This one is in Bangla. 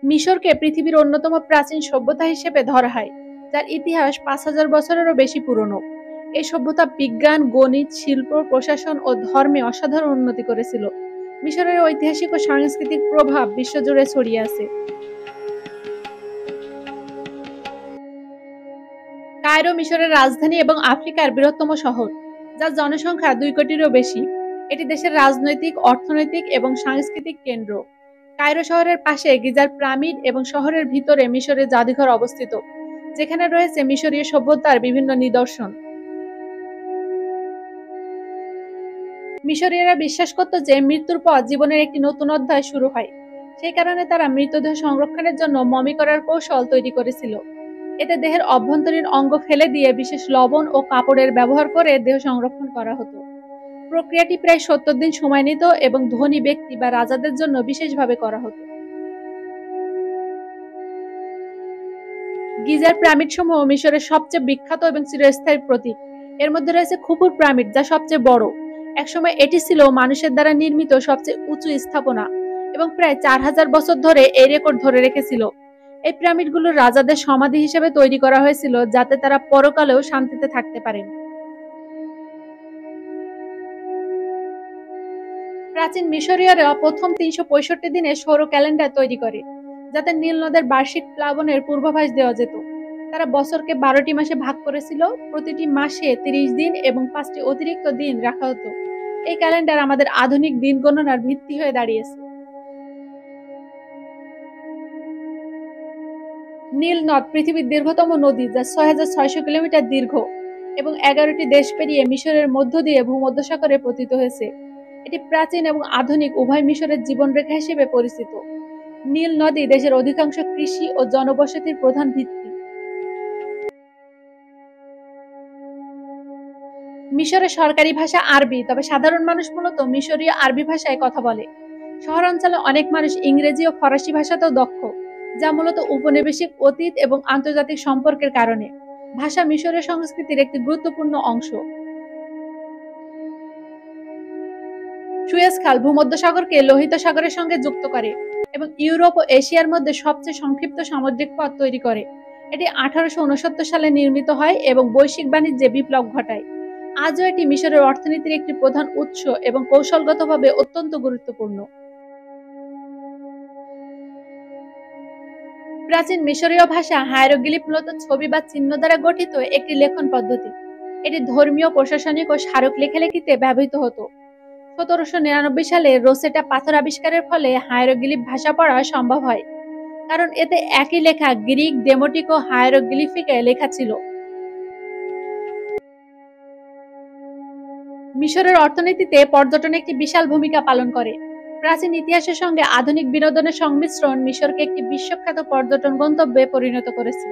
মিশরকে পৃথিবীর অন্যতম প্রাচীন সভ্যতা হিসেবে ধরা হয়, যার ইতিহাস ৫,০০০ বছরেরও বেশি পুরনো। এই সভ্যতা বিজ্ঞান, গণিত, শিল্প, প্রশাসন ও ধর্মে অসাধারণ উন্নতি করেছিল। মিশরের ঐতিহাসিক ও সাংস্কৃতিক প্রভাব বিশ্বজুড়ে ছড়িয়ে আছে। কায়রো মিশরের রাজধানী এবং আফ্রিকার বৃহত্তম শহর, যার জনসংখ্যা ২ কোটিরও বেশি। এটি দেশের রাজনৈতিক, অর্থনৈতিক এবং সাংস্কৃতিক কেন্দ্র। কায়রো শহরের পাশে গিজার পিরামিড এবং শহরের ভিতরে মিশরের জাদুঘর অবস্থিত, যেখানে রয়েছে মিশরীয় সভ্যতার বিভিন্ন নিদর্শন। মিশরীয়রা বিশ্বাস করত যে মৃত্যুর পর জীবনের একটি নতুন অধ্যায় শুরু হয়। সেই কারণে তারা মৃতদেহ সংরক্ষণের জন্য মমি করার কৌশল তৈরি করেছিল। এতে দেহের অভ্যন্তরীণ অঙ্গ ফেলে দিয়ে বিশেষ লবণ ও কাপড়ের ব্যবহার করে দেহ সংরক্ষণ করা হতো। প্রক্রিয়াটি প্রায় ৭০ দিন সময় নিত এবং ধনী ব্যক্তি বা রাজাদের জন্য বিশেষভাবে করা হতো। গিজার পিরামিড সমূহ মিশরের সবচেয়ে বিখ্যাত এবং চিরস্থায়ী প্রতীক। এর মধ্যে রয়েছে খুফুর পিরামিড, যা সবচেয়ে বড়। একসময় এটি ছিল মানুষের দ্বারা নির্মিত সবচেয়ে উঁচু স্থাপনা এবং প্রায় ৪,০০০ বছর ধরে এই রেকর্ড ধরে রেখেছিল। এই পিরামিডগুলো রাজাদের সমাধি হিসেবে তৈরি করা হয়েছিল, যাতে তারা পরকালেও শান্তিতে থাকতে পারেন। প্রাচীন মিশরীয়রা প্রথম ৩৬৫ দিনে সৌর ক্যালেন্ডার তৈরি করে, যাতে নীল নদের বার্ষিক প্লাবনের পূর্বাভাস দেওয়া যেত। তারা বছরকে ১২টি মাসে ভাগ করেছিল, প্রতিটি মাসে ৩০ দিন এবং ৫টি অতিরিক্ত দিন রাখা হতো। এই ক্যালেন্ডার আমাদের আধুনিক দিন গণনার ভিত্তি হয়ে দাঁড়িয়েছে। নীল নদ পৃথিবীর দীর্ঘতম নদী, যা ৬,৬০০ কিলোমিটার দীর্ঘ এবং ১১টি দেশ পেরিয়ে মিশরের মধ্য দিয়ে ভূমধ্যসাগরে পতিত হয়েছে। এটি প্রাচীন এবং আধুনিক উভয় মিশরের জীবনরেখা হিসেবে পরিচিত। নীল নদী দেশের অধিকাংশ কৃষি ও জনবসতির প্রধান ভিত্তি। মিশরের সরকারি ভাষা আরবি, তবে সাধারণ মানুষ মূলত মিশরীয় আরবি ভাষায় কথা বলে। শহরাঞ্চলে অনেক মানুষ ইংরেজি ও ফরাসি ভাষাতেও দক্ষ, যা মূলত উপনিবেশিক অতীত এবং আন্তর্জাতিক সম্পর্কের কারণে। ভাষা মিশরীয় সংস্কৃতির একটি গুরুত্বপূর্ণ অংশ। সুয়েজ খাল ভূমধ্যসাগরকে লোহিত সাগরের সঙ্গে যুক্ত করে এবং ইউরোপ ও এশিয়ার মধ্যে সবচেয়ে সংক্ষিপ্ত সামুদ্রিক পথ তৈরি করে। এটি ১৮৬৯ সালে নির্মিত হয় এবং বৈশ্বিক বাণিজ্যে বিপ্লব ঘটায়। আজও এটি মিশরের অর্থনীতির একটি প্রধান উৎস এবং কৌশলগতভাবে অত্যন্ত গুরুত্বপূর্ণ। প্রাচীন মিশরীয় ভাষা হায়ারোগ্লিফ মূলত ছবি বা চিহ্ন দ্বারা গঠিত একটি লেখন পদ্ধতি। এটি ধর্মীয়, প্রশাসনিক ও স্মারক লেখালেখিতে ব্যবহৃত হতো। ১৭৯৯ সালে রোসেটা পাথর আবিষ্কারের ফলে হায়ারোগ্লিফ ভাষা পড়া সম্ভব হয়, কারণ এতে একই লেখা গ্রিক, ডেমোটিক ও হায়ারোগ্লিফিকে লেখা ছিল। মিশরের অর্থনীতিতে পর্যটন একটি বিশাল ভূমিকা পালন করে। প্রাচীন ইতিহাসের সঙ্গে আধুনিক বিনোদনের সংমিশ্রণ মিশরকে একটি বিশ্বখ্যাত পর্যটন গন্তব্যে পরিণত করেছে।